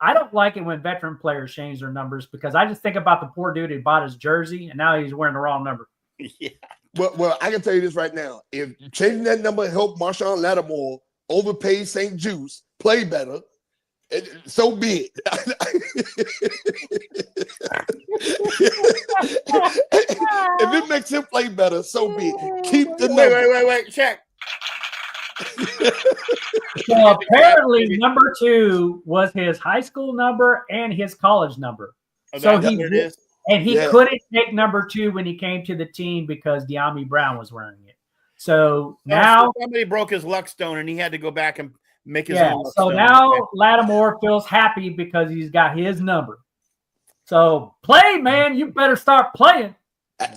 I don't like it when veteran players change their numbers, because I just think about the poor dude who bought his jersey and now he's wearing the wrong number. Yeah. Well, I can tell you this right now. If changing that number helped Marshawn Lattimore overpay St. Juice, play better, so be it. If it makes him play better, so be it. Keep the number. Wait, check. So apparently number 2 was his high school number and his college number. So he couldn't take number 2 when he came to the team because Dyami Brown was wearing it. So now somebody broke his luck stone and he had to go back and make his own. So now Lattimore feels happy because he's got his number. So play, man. You better start playing.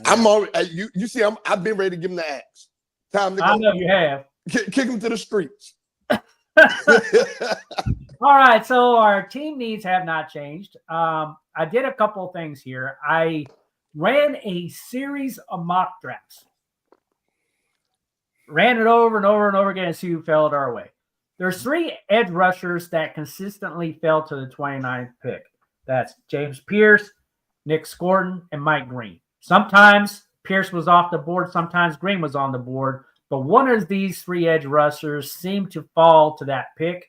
I'm already. You see, I've been ready to give him the axe. Time to I go. know you have. Kick him to the streets. All right, so our team needs have not changed. I did a couple of things here. I ran a series of mock drafts. Ran it over and over and over again and see who fell our way. There's 3 edge rushers that consistently fell to the 29th pick. That's James Pierce, Nick Scorton, and Mike Green. Sometimes Pierce was off the board, sometimes Green was on the board, but one of these 3 edge rushers seemed to fall to that pick.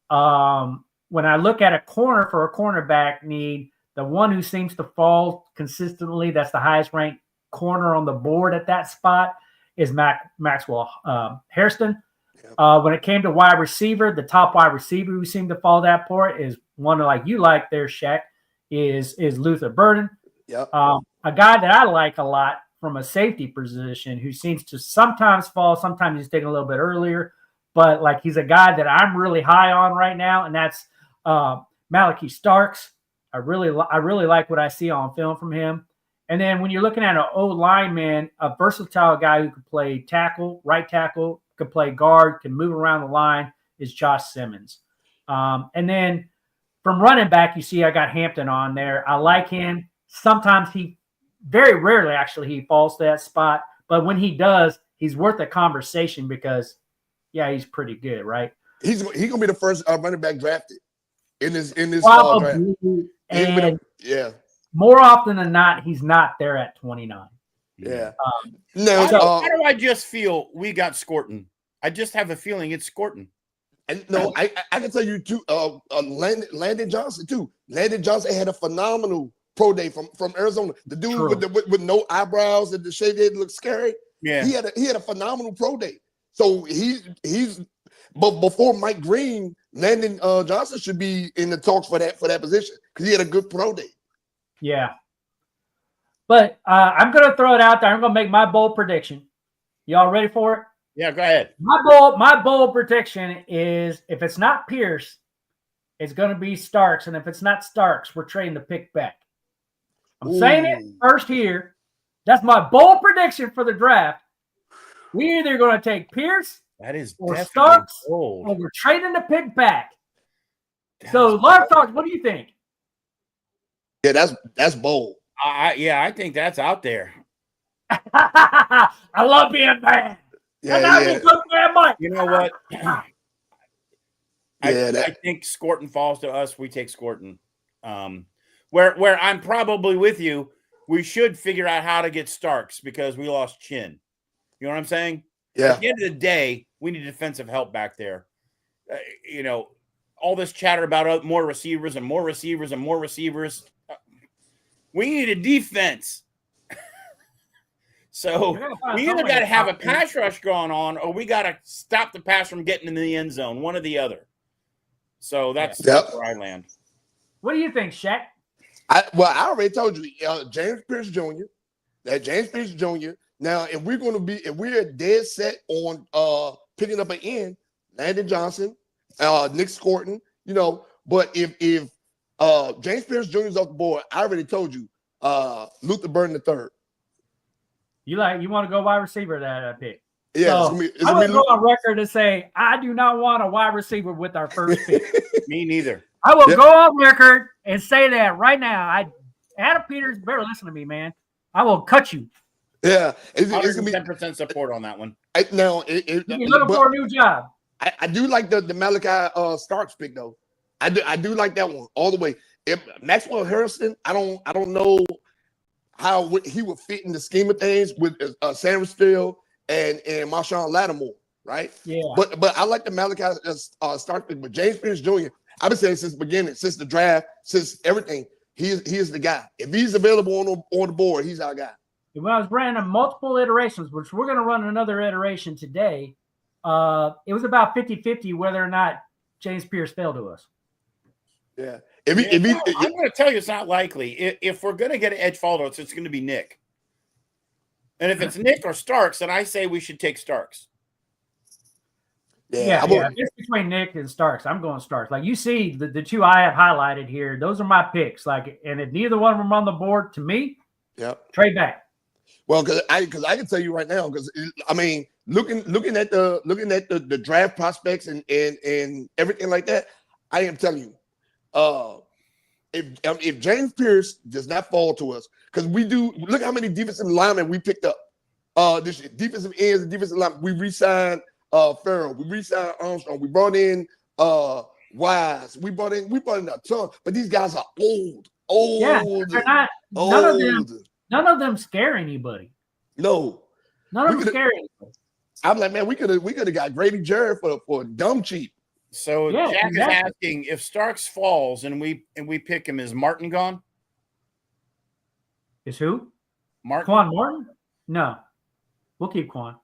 When I look at a corner for a cornerback need, the one who seems to fall consistently, that's the highest ranked corner on the board at that spot, is Maxwell Hairston. When it came to wide receiver, the top wide receiver who seemed to fall that part is one like you like there, Shaq, is Luther Burden. Yep. A guy that I like a lot from a safety position who seems to sometimes fall, sometimes he's taken a little bit earlier, but like he's a guy that I'm really high on right now, and that's Malachi Starks. I really like what I see on film from him. And then when you're looking at an old lineman, a versatile guy who could play tackle, right tackle, could play guard, can move around the line, is Josh Simmons. And then from running back, you see I got Hampton on there. I like him. Sometimes very rarely actually, he falls to that spot. But when he does, he's worth a conversation because, yeah, he's pretty good, right? He's gonna be the first running back drafted in this draft. And yeah. More often than not, he's not there at 29. Yeah. Why do I just feel we got Scorton? I just have a feeling it's Scorton. And no, I can tell you too. Landon Johnson too. Landon Johnson had a phenomenal pro day from Arizona. The dude with no eyebrows and the shaved head looked scary. Yeah, he had a phenomenal pro day. So but before Mike Green, Landon Johnson should be in the talks for that position because he had a good pro day. Yeah. But I'm going to throw it out there. I'm going to make my bold prediction. Y'all ready for it? Yeah, go ahead. My bold prediction is if it's not Pierce, it's going to be Starks. And if it's not Starks, we're trading the pick back. I'm saying it first here. That's my bold prediction for the draft. We're either going to take Pierce or Starks, bold. or we're trading the pick back. So, Lark Talks, what do you think? Yeah, that's bold. I think that's out there. I love being bad. You know what? I think Scorton falls to us. We take Scorton. Where I'm probably with you, we should figure out how to get Starks because we lost Chin. You know what I'm saying? Yeah. At the end of the day, we need defensive help back there. All this chatter about more receivers and more receivers and more receivers. We need a defense. So we either got to have a pass rush going on or we got to stop the pass from getting in the end zone, one or the other. So that's where I land. What do you think, Shaq? I already told you, James Pierce Jr. James Pierce Jr. Now, if we're dead set on picking up an end, Landon Johnson, Nick Scorton, but if James Pierce Jr. is off the board, I already told you, Luther Burden III. You want to go wide receiver that pick? Yeah, so I would go on record and say I do not want a wide receiver with our first pick. Me neither. I will go on record and say that right now. Adam Peters, better listen to me, man. I will cut you. Yeah, it's gonna be 10% support on that one. You're looking for a new job. I do like the Malachi Starks pick though. I do like that one all the way. If Maxwell Harrison, I don't know how he would fit in the scheme of things with Sanders-Field and Marshawn Lattimore, right? Yeah. But I like the Malachi Starks pick. But James Pierce Jr., I've been saying since the beginning, since the draft, since everything, he is the guy. If he's available on the board, he's our guy. When I was running multiple iterations, which we're going to run another iteration today, it was about 50-50 whether or not James Pierce fell to us. Yeah. I'm going to tell you it's not likely. If we're going to get an edge fall to us, it's going to be Nick. And if it's Nick or Starks, then I say we should take Starks. Yeah. It's between Nick and Starks. I'm going Starks. Like you see, the two I have highlighted here, those are my picks. Like, and if neither one of them are on the board, to me, trade back. Well, because I can tell you right now, because looking at the draft prospects and everything like that, I am telling you, if James Pierce does not fall to us, because we do look how many defensive linemen we picked up. This year, defensive ends and defensive linemen. We re-signed Farrell, we re-signed Armstrong, we brought in Wise, we brought in a ton, but these guys are old. Yeah, they're not. None of them scare anybody. No, none of them scare anybody. I'm like, man, we could have got Grady Jarrett for dumb cheap. So yeah, Jack exactly. is asking if Starks falls and we pick him, is Martin gone? Is who? Martin? Quan Martin? No, we'll keep Quan.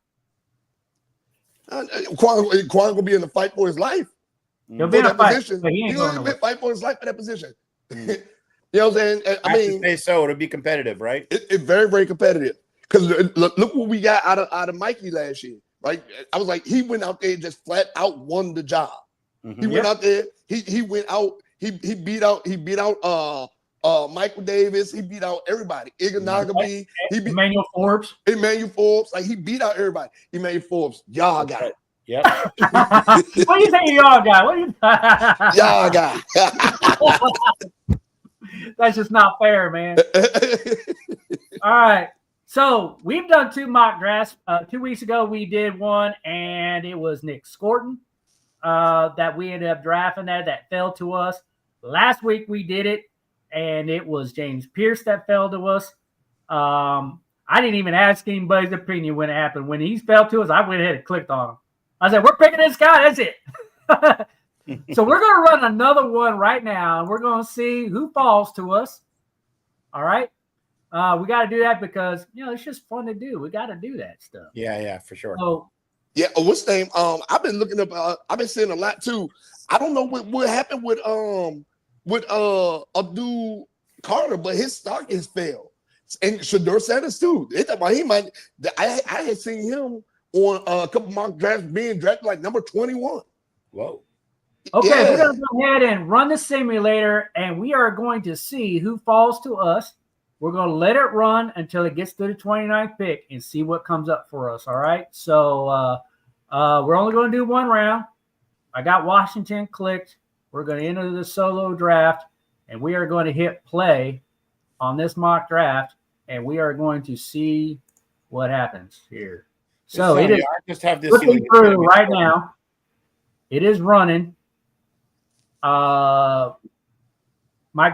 Quan gonna be in the fight for his life. He'll be in a fight, position. but he ain't going to fight for his life for that position. You know what I'm saying? I mean, say so. It'll be competitive, right? It's very, very competitive. Because look what we got out of Mikey last year, right? I was like, he went out there and just flat out won the job. He went out there. He went out. He beat out Michael Davis. He beat out everybody. Iganagabe. He beat Emmanuel Forbes. Like he beat out everybody. Emmanuel Forbes. Y'all got it. Yeah. What do you think y'all got? What do you? Y'all got it. That's just not fair, man. All right. So we've done 2 mock drafts. 2 weeks ago, we did one, and it was Nick Scorton that we ended up drafting that fell to us. Last week, we did it, and it was James Pierce that fell to us. I didn't even ask anybody's opinion when it happened. When he fell to us, I went ahead and clicked on him. I said, we're picking this guy. That's it. So we're going to run another one right now, and we're going to see who falls to us. All right. We got to do that because, it's just fun to do. We got to do that stuff. Yeah, for sure. So, yeah. What's the name? I've been looking up. I've been seeing a lot too. I don't know what happened with Abdul Carter, but his stock has failed, and Shedeur Sanders too. They thought about he might. I had seen him on a couple mock drafts being drafted like number 21. Whoa. okay, Yeah. we're going to go ahead and run the simulator, and we are going to see who falls to us. We're going to let it run until it gets to the 29th pick and see what comes up for us, all right? So we're only going to do 1 round. I got Washington clicked. We're going to enter the solo draft, and we are going to hit play on this mock draft, and we are going to see what happens here. So it is I just have this looking through right now. It is running. Mike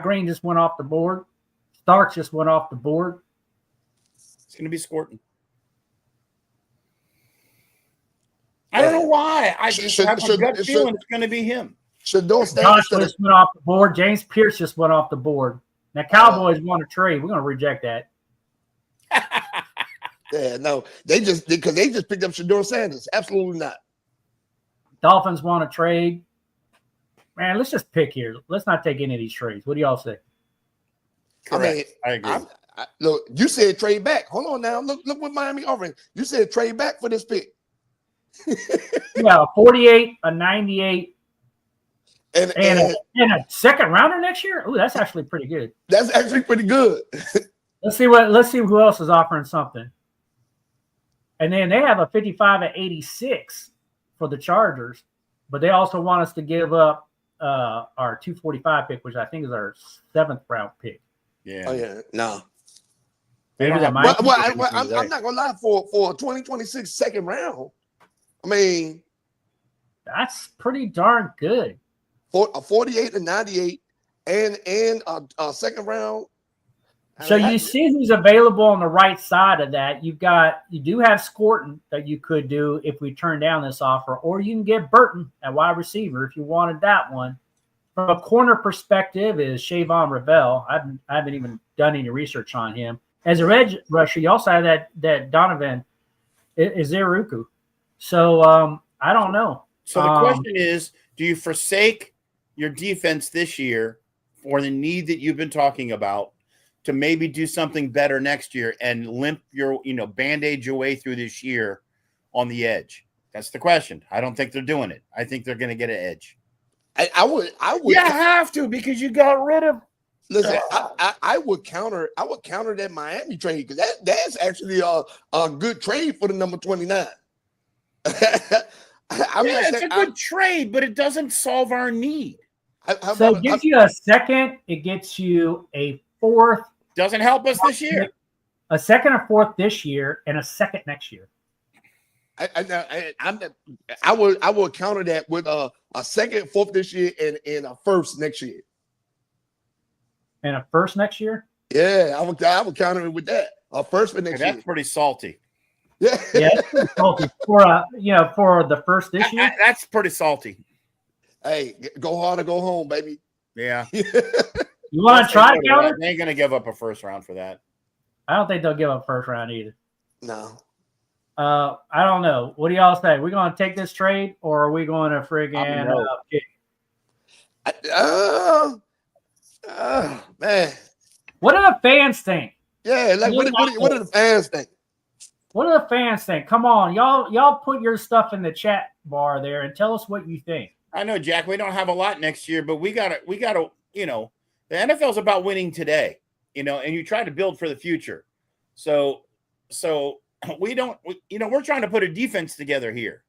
Green just went off the board. Starks just went off the board. It's going to be Scorton. I don't know why. I just have a gut feeling it's going to be him. Shedeur Josh Sanders. just went off the board. James Pierce just went off the board. Now, Cowboys want to trade. We're going to reject that. Yeah, no, they just picked up Shedeur Sanders. Absolutely not. Dolphins want to trade. Man, let's just pick here. Let's not take any of these trades. What do y'all say? Correct. I agree. Look, you said trade back. Hold on now. Look what Miami offering. You said trade back for this pick. Yeah, 48, a 98, and a second rounder next year. Oh, that's actually pretty good. That's actually pretty good. Let's see who else is offering something. And then they have a 55 at 86 for the Chargers, but they also want us to give up our 245 pick, which I think is our 7th round pick. Yeah. Oh yeah, no. Maybe that Well, might. I'm not gonna lie, for a 2026 second round, I mean, That's pretty darn good. for a 48 and 98 and a second round. So you see who's available on the right side of that. You do have Scorton that you could do if we turn down this offer, or you can get Burton at wide receiver if you wanted that one. From a corner perspective, is Shavon Revel. I haven't even done any research on him. As a edge rusher, you also have that Donovan Izuruku. So I don't know. So the question is, do you forsake your defense this year for the need that you've been talking about to maybe do something better next year and limp your, band-aid your way through this year on the edge? That's the question. I don't think they're doing it. I think they're going to get an edge. I would. You have to, because you got rid of. Listen, I would counter that Miami trade, because that's actually a good trade for the number 29. It's a good trade, but it doesn't solve our need. So it gives you a second. It gets you a fourth. Doesn't help us this year. A second or fourth this year, and a second next year. I will counter that with a second, fourth this year, and a first next year. And a first next year? Yeah, I will counter it with that. A first for next year. That's pretty salty. Yeah, it's pretty salty for for the first this year. That's pretty salty. Hey, go hard or go home, baby. Yeah. You want to try to counter? They ain't gonna give up a first round for that. I don't think they'll give up first round either. No. I don't know. What do y'all say? We going to take this trade, or are we going to friggin' kick? Man. What do the fans think? Yeah, like what do the fans think? What do the fans think? Come on, y'all put your stuff in the chat bar there and tell us what you think. I know, Jack, we don't have a lot next year, but we gotta, the NFL's about winning today, and you try to build for the future. So we're trying to put a defense together here.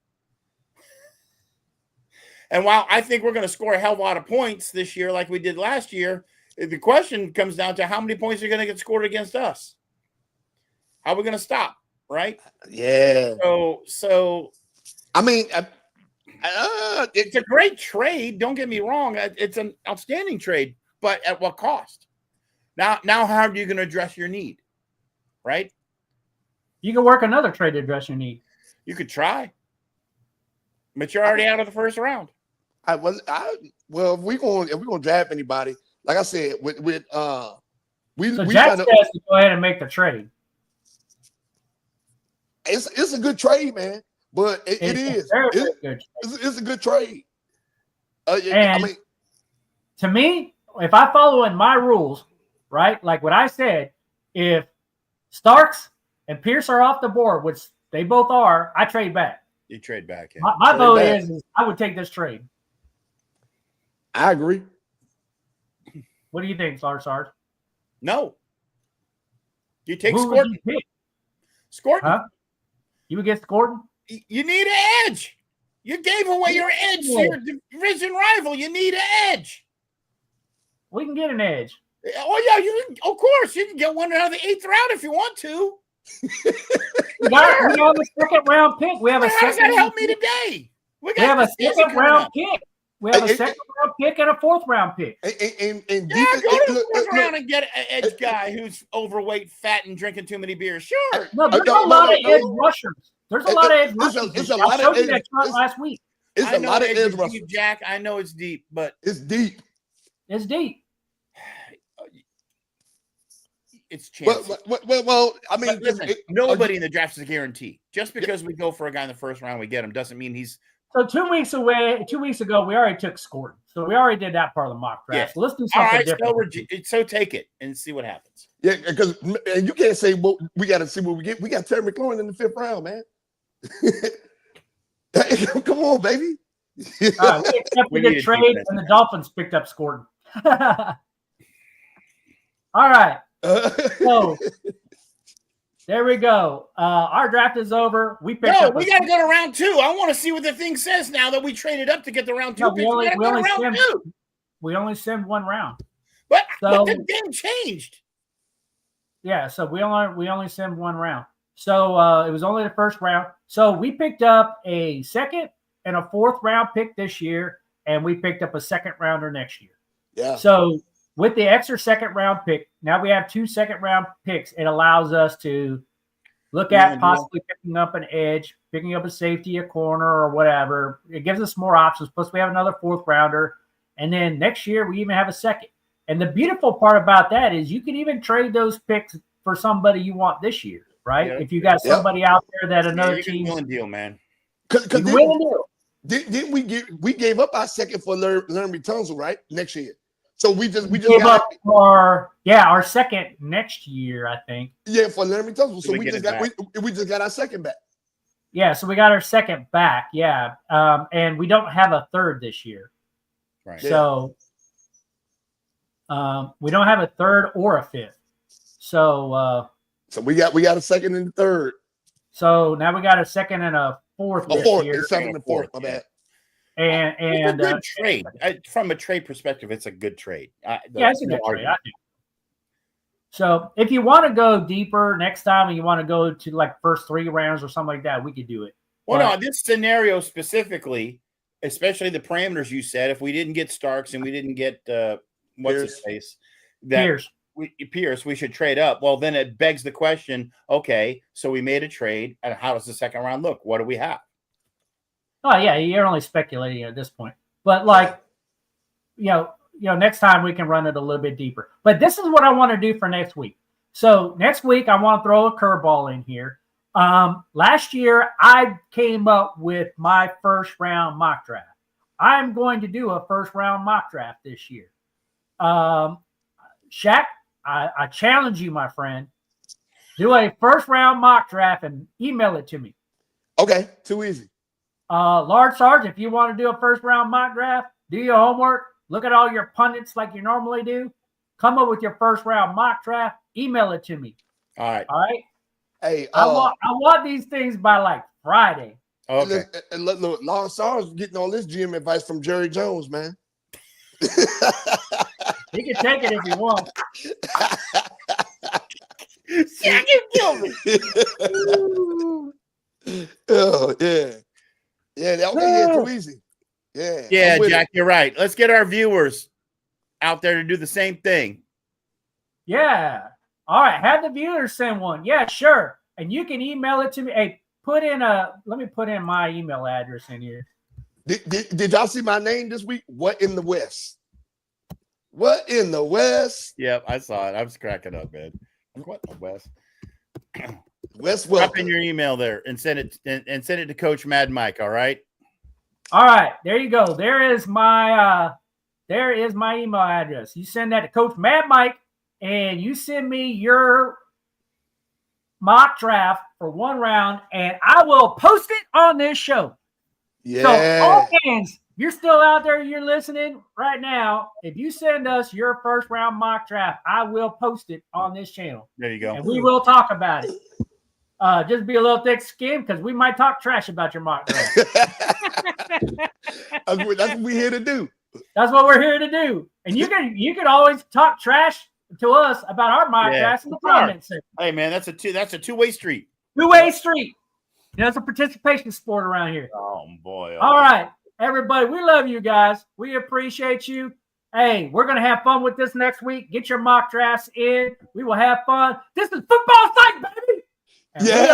And while I think we're going to score a hell of a lot of points this year, like we did last year, the question comes down to how many points are going to get scored against us. How are we going to stop? Right? Yeah. So I mean, it's a great trade. Don't get me wrong. It's an outstanding trade, but at what cost? Now how are you going to address your need? Right? You can work another trade to address your need. You could try, but you're already out of the first round. Well, if we're gonna draft anybody, like I said, So Jack has to go ahead and make the trade. It's a good trade, man. But it's a good trade. To me, if I follow in my rules, right, like what I said, if Starks and Pierce are off the board, which they both are, I trade back. You trade back. Yeah. My vote is I would take this trade. I agree. What do you think, Sarge? No. You take Scorton. Scorton. Huh? You would get Scorton? You need an edge. You gave away your edge to your division rival. You need an edge. We can get an edge. Oh, yeah. Of course. You can get one out of the 8th round if you want to. We have a second round pick. We have a second. That help me today. We have a second round pick. We have a second round pick and a 4th round pick. Go to the 4th round and get an edge guy who's overweight, fat, and drinking too many beers. Sure. No, there's a lot of edge rushers. There's a lot of edge rushers. It's a lot of edge. Last week. It's a lot of edge rushers. Jack, I know it's deep, but it's deep. It's deep. It's chance. Well, I mean, listen, nobody in the draft is a guarantee. Just because we go for a guy in the first round, we get him, doesn't mean he's. So 2 weeks ago, we already took Scorton. So we already did that part of the mock draft. Yeah. So let's do something different. So take it and see what happens. Yeah, because you can't say, well, we got to see what we get. We got Terry McLaurin in the 5th round, man. Come on, baby. All right, we accepted the trade, and the Dolphins picked up Scorton. All right. So there we go. Our draft is over. We picked up. We got to go to round 2. I want to see what the thing says now that we traded up to get the round 2 pick. We only send one round. But the game changed. Yeah, so we only send one round. So it was only the first round. So we picked up a 2nd and a 4th round pick this year, and we picked up a 2nd rounder next year. Yeah. So with the extra 2nd round pick, now we have 2 2nd round picks. It allows us to look at possibly picking up an edge, picking up a safety, a corner, or whatever. It gives us more options. Plus, we have another 4th rounder. And then next year, we even have a 2nd. And the beautiful part about that is you can even trade those picks for somebody you want this year, right? Yeah. If you got somebody out there that another team. Win deal, man. Didn't we gave up our 2nd for Laremy Tunsil, right? Next year. So we just gave up our 2nd next year, I think. Yeah, for Laremy Tunsil. So we just got our 2nd back. Yeah, so we got our 2nd back. Yeah, and we don't have a 3rd this year. Right. So we don't have a 3rd or a 5th. So we got a 2nd and a 3rd. So now we got a 2nd and a 4th A this fourth, year. it's 7th and 4th. My bad. And it's a good trade. From a trade perspective, it's a good trade. Yeah, it's a good trade. I think. So if you want to go deeper next time and you want to go to like first 3 rounds or something like that, we could do it. Well, no, this scenario specifically, especially the parameters you said, if we didn't get Starks and we didn't get what's his face, Pierce, we should trade up. Well, then it begs the question, okay, so we made a trade, and how does the second round look? What do we have? Oh, yeah, you're only speculating at this point. But like, next time we can run it a little bit deeper. But this is what I want to do for next week. So next week, I want to throw a curveball in here. Last year, I came up with my first round mock draft. I'm going to do a first round mock draft this year. Shaq, I challenge you, my friend. Do a first round mock draft and email it to me. Okay, too easy. Large Sarge, if you want to do a first round mock draft, do your homework. Look at all your pundits like you normally do. Come up with your first round mock draft. Email it to me. All right. Hey, I want these things by like Friday. Okay. Look, Large Sarge getting all this GM advice from Jerry Jones, man. He can take it if he wants. Shaq, you killed me. Oh, yeah. Yeah, okay, too easy. Yeah, Jack, you're right. Let's get our viewers out there to do the same thing. Yeah. All right. Have the viewers send one. Yeah, sure. And you can email it to me. Hey, let me put in my email address in here. Did y'all see my name this week? What in the West? What in the West? Yep, I saw it. I was cracking up, man. What in the West? West, drop in your email there and send it to Coach Mad Mike. All right. All right, there you go. There is my email address. You send that to Coach Mad Mike, and you send me your mock draft for 1 round, and I will post it on this show. Yeah. So all fans, you're still out there, you're listening right now. If you send us your first round mock draft, I will post it on this channel. There you go. And we will talk about it. Just be a little thick skinned because we might talk trash about your mock draft. That's what we're here to do. That's what we're here to do. And you can always talk trash to us about our mock drafts in the comments section. Hey man, that's a two-way street. Two-way street. It's a participation sport around here. Oh boy. All right, everybody, we love you guys. We appreciate you. Hey, we're gonna have fun with this next week. Get your mock drafts in. We will have fun. This is Football Psych, baby. And yeah.